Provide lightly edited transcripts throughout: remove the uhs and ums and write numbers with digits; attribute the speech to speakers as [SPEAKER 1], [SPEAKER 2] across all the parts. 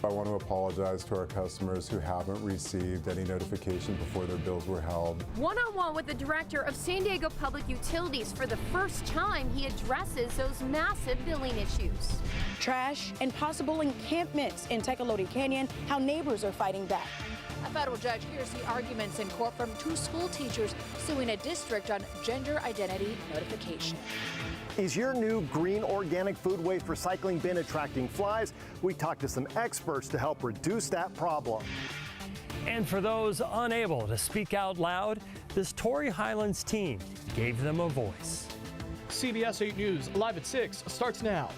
[SPEAKER 1] I want to apologize to our customers who haven't received any notification before their bills were held.
[SPEAKER 2] One-on-one with the director of San Diego Public Utilities, for the first time, he addresses those massive billing issues.
[SPEAKER 3] Trash and possible encampments in Tecolote Canyon, how neighbors are fighting back.
[SPEAKER 4] A federal judge hears the arguments in court from two school teachers suing a district on gender identity notification.
[SPEAKER 5] Is your new green organic food waste recycling bin attracting flies? We talked to some experts to help reduce that problem.
[SPEAKER 6] And for those unable to speak out loud, this Torrey Highlands team gave them a voice.
[SPEAKER 7] CBS 8 News, live at 6, starts now.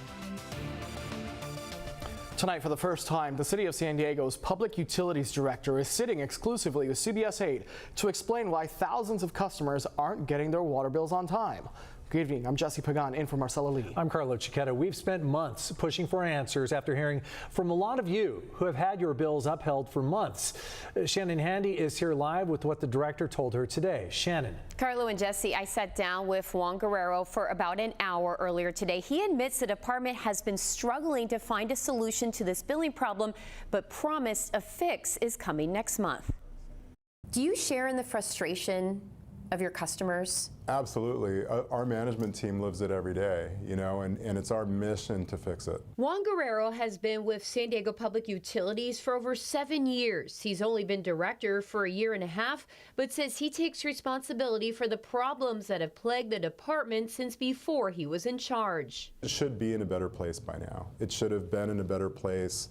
[SPEAKER 7] Tonight, for the first time, the City of San Diego's Public Utilities Director is sitting exclusively with CBS 8 to explain why thousands of customers aren't getting their water bills on time. Good evening, I'm Jesse Pagan in for Marcella Lee.
[SPEAKER 8] I'm Carlo Chiquetta. We've spent months pushing for answers after hearing from a lot of you who have had your bills upheld for months. Shannon Handy is here live with what the director told her today. Shannon.
[SPEAKER 2] Carlo and Jesse, I sat down with Juan Guerrero for about an hour earlier today. He admits the department has been struggling to find a solution to this billing problem, but promised a fix is coming next month. Do you share in the frustration of your customers?
[SPEAKER 1] Absolutely. Our management team lives it every day, you know, and it's our mission to fix it.
[SPEAKER 2] Juan Guerrero has been with San Diego Public Utilities for over 7 years. He's only been director for a year and a half, but says he takes responsibility for the problems that have plagued the department since before he was in charge.
[SPEAKER 1] It should be in a better place by now. It should have been in a better place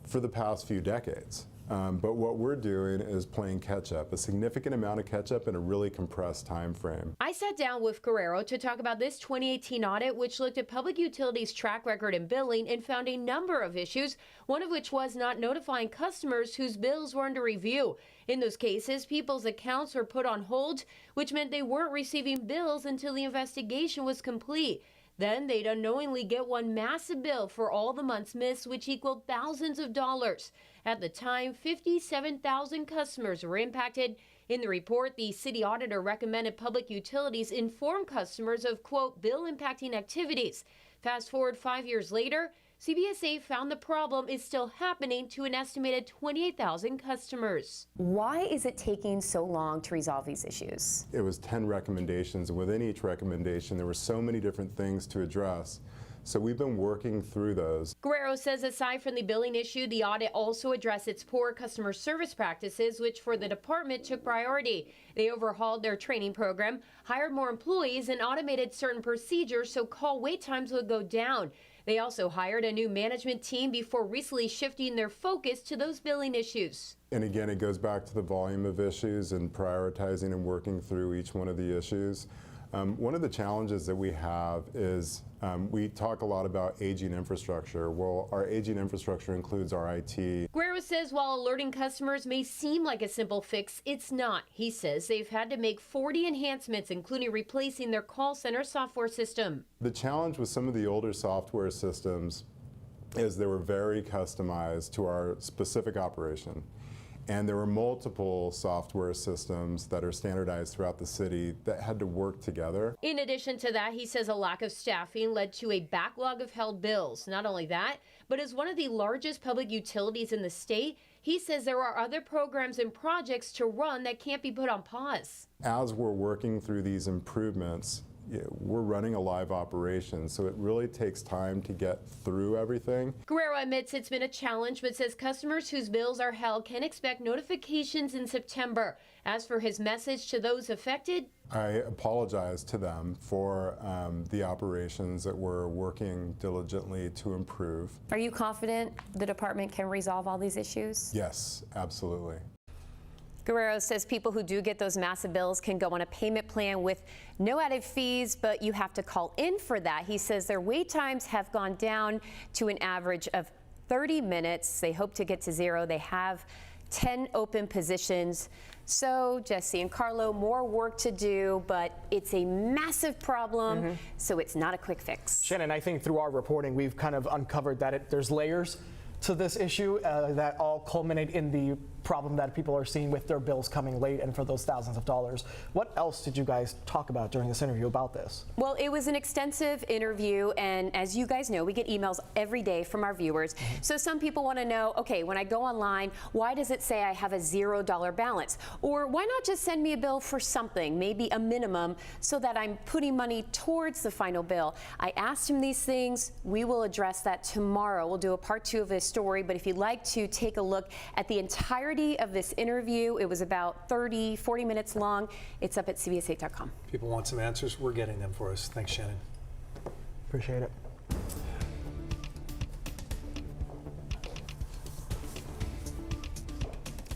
[SPEAKER 1] for the past few decades. But what we're doing is playing catch up, a significant amount of catch up in a really compressed time frame.
[SPEAKER 2] I sat down with Guerrero to talk about this 2018 audit, which looked at public utilities track record in billing and found a number of issues, one of which was not notifying customers whose bills were under review. In those cases, people's accounts were put on hold, which meant they weren't receiving bills until the investigation was complete. Then they'd unknowingly get one massive bill for all the months missed, which equaled thousands of dollars. At the time, 57,000 customers were impacted. In the report, the city auditor recommended public utilities inform customers of, quote, bill impacting activities. Fast forward 5 years later, CBS 8 found the problem is still happening to an estimated 28,000 customers.
[SPEAKER 9] Why is it taking so long to resolve these issues?
[SPEAKER 1] It was 10 recommendations, and within each recommendation, there were so many different things to address. So we've been working through those.
[SPEAKER 2] Guerrero says aside from the billing issue, the audit also addressed its poor customer service practices, which for the department took priority. They overhauled their training program, hired more employees, and automated certain procedures so call wait times would go down. They also hired a new management team before recently shifting their focus to those billing issues.
[SPEAKER 1] And again, it goes back to the volume of issues and prioritizing and working through each one of the issues. One of the challenges that we have is we talk a lot about aging infrastructure. Well, our aging infrastructure includes our IT.
[SPEAKER 2] Guerrero says while alerting customers may seem like a simple fix, it's not. He says they've had to make 40 enhancements, including replacing their call center software system.
[SPEAKER 1] The challenge with some of the older software systems is they were very customized to our specific operation. And there were multiple software systems that are standardized throughout the city that had to work together.
[SPEAKER 2] In addition to that, he says a lack of staffing led to a backlog of held bills. Not only that, but as one of the largest public utilities in the state, he says there are other programs and projects to run that can't be put on pause.
[SPEAKER 1] As we're working through these improvements, we're running a live operation, so it really takes time to get through everything.
[SPEAKER 2] Guerrero admits it's been a challenge, but says customers whose bills are held can expect notifications in September. As for his message to those affected,
[SPEAKER 1] I apologize to them for the operations that we're working diligently to improve.
[SPEAKER 9] Are you confident the department can resolve all these issues?
[SPEAKER 1] Yes, absolutely.
[SPEAKER 9] Guerrero says people who do get those massive bills can go on a payment plan with no added fees, but you have to call in for that. He says their wait times have gone down to an average of 30 minutes. They hope to get to 0. They have 10 open positions. So, Jesse and Carlo, more work to do, but it's a massive problem, so it's not a quick fix.
[SPEAKER 7] Shannon, I think through our reporting, we've kind of uncovered that there's layers to this issue that all culminate in the problem that people are seeing with their bills coming late and for those thousands of dollars. What else did you guys talk about during this interview about this?
[SPEAKER 9] Well, it was an extensive interview, and as you guys know, we get emails every day from our viewers. So some people want to know, okay, when I go online, why does it say I have a $0 balance? Or why not just send me a bill for something, maybe a minimum, so that I'm putting money towards the final bill? I asked him these things. We will address that tomorrow. We'll do a part 2 of this story, but if you'd like to take a look at the entirety of this interview, it was about 30-40 minutes long. It's up at CBS8.com.
[SPEAKER 8] People want some answers. We're getting them for us. Thanks, Shannon.
[SPEAKER 7] Appreciate it.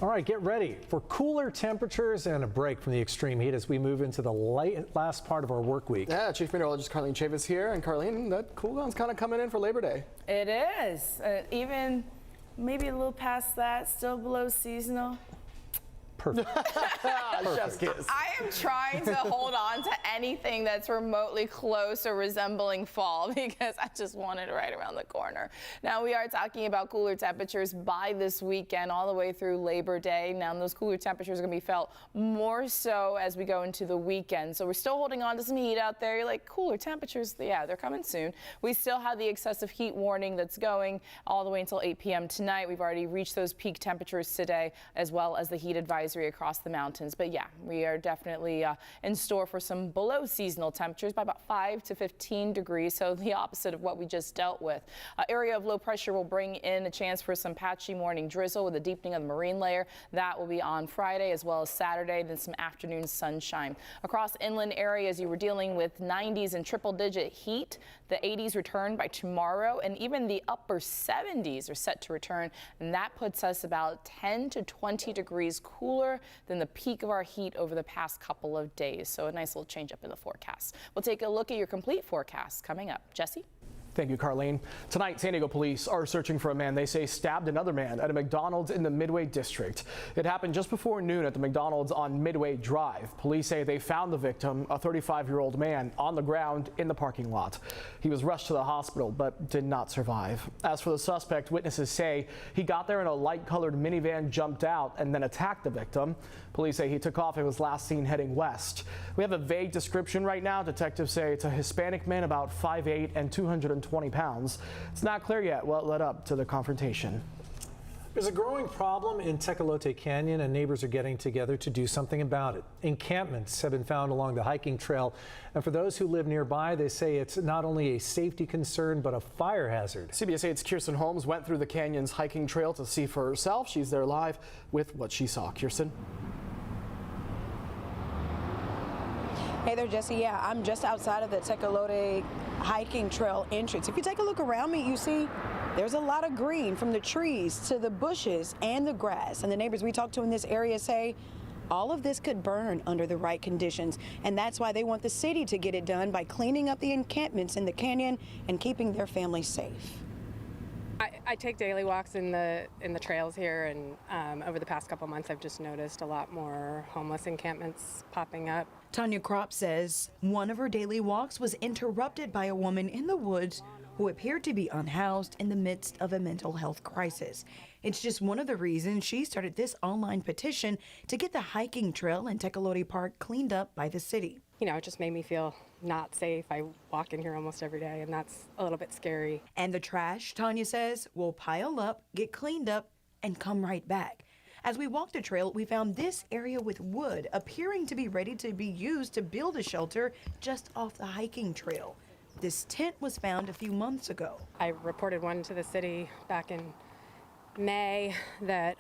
[SPEAKER 8] All right, get ready for cooler temperatures and a break from the extreme heat as we move into the last part of our work week.
[SPEAKER 7] Yeah, Chief Meteorologist Carlene Chavis here. And Carlene, that cool down's kind of coming in for Labor Day.
[SPEAKER 10] It is. Even maybe a little past that, still below seasonal.
[SPEAKER 8] Perfect.
[SPEAKER 7] Chef's kiss.
[SPEAKER 10] I am trying to hold on to anything that's remotely close or resembling fall because I just want it right around the corner. Now, we are talking about cooler temperatures by this weekend all the way through Labor Day. Now, those cooler temperatures are going to be felt more so as we go into the weekend. So we're still holding on to some heat out there. You're like, cooler temperatures? Yeah, they're coming soon. We still have the excessive heat warning that's going all the way until 8 p.m. tonight. We've already reached those peak temperatures today, as well as the heat advisory across the mountains. But yeah, we are definitely in store for some below seasonal temperatures by about 5 to 15 degrees. So the opposite of what we just dealt with. Area of low pressure will bring in a chance for some patchy morning drizzle with a deepening of the marine layer. That will be on Friday as well as Saturday, then some afternoon sunshine. Across inland areas, you were dealing with 90s and triple-digit heat. The 80s return by tomorrow, and even the upper 70s are set to return, and that puts us about 10 to 20 degrees cooler than the peak of our heat over the past couple of days. So a nice little change up in the forecast. We'll take a look at your complete forecast coming up. Jesse?
[SPEAKER 7] Thank you, Carlene. Tonight, San Diego police are searching for a man they say stabbed another man at a McDonald's in the Midway district. It happened just before noon at the McDonald's on Midway Drive. Police say they found the victim, a 35-year-old man, on the ground in the parking lot. He was rushed to the hospital but did not survive. As for the suspect, witnesses say he got there in a light-colored minivan, jumped out, and then attacked the victim. Police say he took off and was last seen heading west. We have a vague description right now. Detectives say it's a Hispanic man about 5'8" and 220 pounds. It's not clear yet what led up to the confrontation.
[SPEAKER 8] There's a growing problem in Tecolote Canyon, and neighbors are getting together to do something about it. Encampments have been found along the hiking trail, and for those who live nearby, they say it's not only a safety concern, but a fire hazard.
[SPEAKER 7] CBS 8's Kirsten Holmes went through the canyon's hiking trail to see for herself. She's there live with what she saw. Kirsten?
[SPEAKER 3] Hey there, Jesse. Yeah, I'm just outside of the Tecolote hiking trail entrance. If you take a look around me, you see there's a lot of green, from the trees to the bushes and the grass. And the neighbors we talked to in this area say all of this could burn under the right conditions. And that's why they want the city to get it done by cleaning up the encampments in the canyon and keeping their families safe.
[SPEAKER 11] I take daily walks in the trails here, and over the past couple months I've just noticed a lot more homeless encampments popping up.
[SPEAKER 3] Tanya Kropp says one of her daily walks was interrupted by a woman in the woods who appeared to be unhoused in the midst of a mental health crisis. It's just one of the reasons she started this online petition to get the hiking trail in Tecolote Park cleaned up by the city.
[SPEAKER 11] You know, it just made me feel not safe. I walk in here almost every day, and that's a little bit scary.
[SPEAKER 3] And the trash, Tanya says, will pile up, get cleaned up, and come right back. As we walked the trail, we found this area with wood appearing to be ready to be used to build a shelter just off the hiking trail. This tent was found a few months ago.
[SPEAKER 11] I reported one to the city back in May that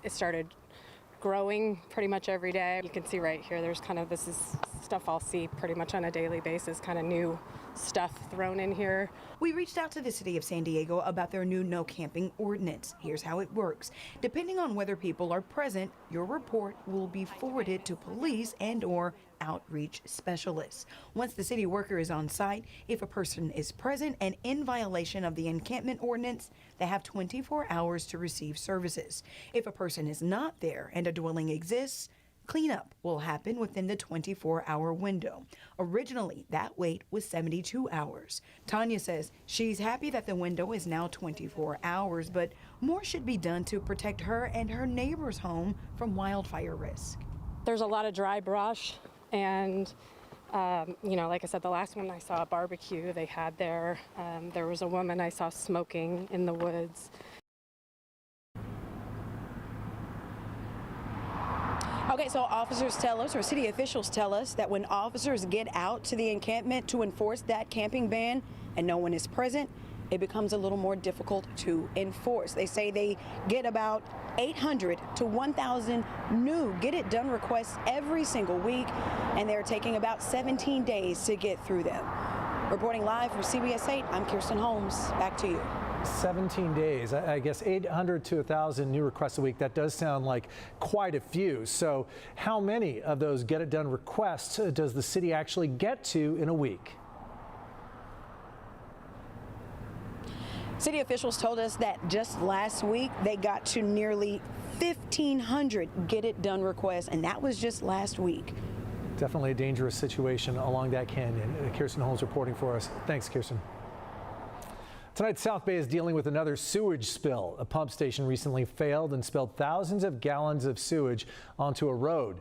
[SPEAKER 11] it started growing pretty much every day. You can see right here, there's kind of, this is stuff I'll see pretty much on a daily basis, kind of new stuff thrown in here.
[SPEAKER 3] We reached out to the city of San Diego about their new no camping ordinance. Here's how it works. Depending on whether people are present, your report will be forwarded to police and/or outreach specialists. Once the city worker is on site, if a person is present and in violation of the encampment ordinance, they have 24 hours to receive services. If a person is not there and a dwelling exists, Cleanup will happen within the 24-hour window. Originally, that wait was 72 hours. Tanya says she's happy that the window is now 24 hours, but more should be done to protect her and her neighbor's home from wildfire risk.
[SPEAKER 11] There's a lot of dry brush, and like I said, the last one I saw a barbecue they had there. There was a woman I saw smoking in the woods.
[SPEAKER 3] Okay, so officers tell us, or city officials tell us, that when officers get out to the encampment to enforce that camping ban and no one is present, it becomes a little more difficult to enforce. They say they get about 800 to 1,000 new Get It Done requests every single week, and they're taking about 17 days to get through them. Reporting live from CBS 8, I'm Kirsten Holmes. Back to you.
[SPEAKER 8] 17 days, I guess 800 to 1,000 new requests a week. That does sound like quite a few. So how many of those Get It Done requests does the city actually get to in a week?
[SPEAKER 3] City officials told us that just last week they got to nearly 1,500 Get It Done requests, and that was just last week.
[SPEAKER 8] Definitely a dangerous situation along that canyon. Kirsten Holmes reporting for us. Thanks, Kirsten. Tonight, South Bay is dealing with another sewage spill. A pump station recently failed and spilled thousands of gallons of sewage onto a road.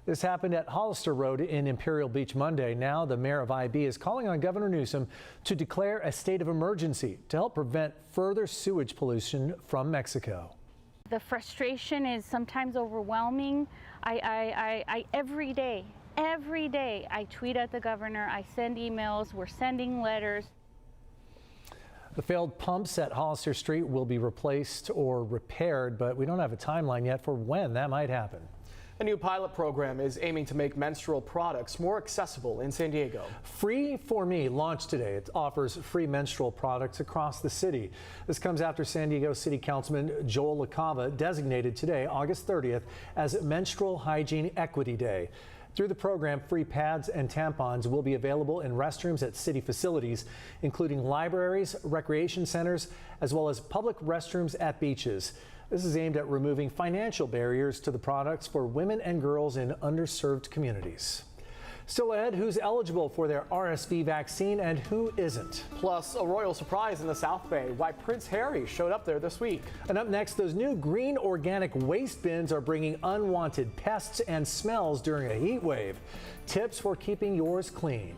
[SPEAKER 8] This happened at Hollister Road in Imperial Beach Monday. Now the mayor of IB is calling on Governor Newsom to declare a state of emergency to help prevent further sewage pollution from Mexico.
[SPEAKER 12] The frustration is sometimes overwhelming. Every day, I tweet at the governor, I send emails, we're sending letters.
[SPEAKER 8] The failed pumps at Hollister Street will be replaced or repaired, but we don't have a timeline yet for when that might happen.
[SPEAKER 7] A new pilot program is aiming to make menstrual products more accessible in San Diego.
[SPEAKER 8] Free for Me launched today. It offers free menstrual products across the city. This comes after San Diego City Councilman Joel LaCava designated today, August 30th, as Menstrual Hygiene Equity Day. Through the program, free pads and tampons will be available in restrooms at city facilities, including libraries, recreation centers, as well as public restrooms at beaches. This is aimed at removing financial barriers to the products for women and girls in underserved communities. Still ahead, who's eligible for their RSV vaccine and who isn't.
[SPEAKER 7] Plus, a royal surprise in the South Bay, why Prince Harry showed up there this week.
[SPEAKER 8] And up next, those new green organic waste bins are bringing unwanted pests and smells during a heat wave. Tips for keeping yours clean.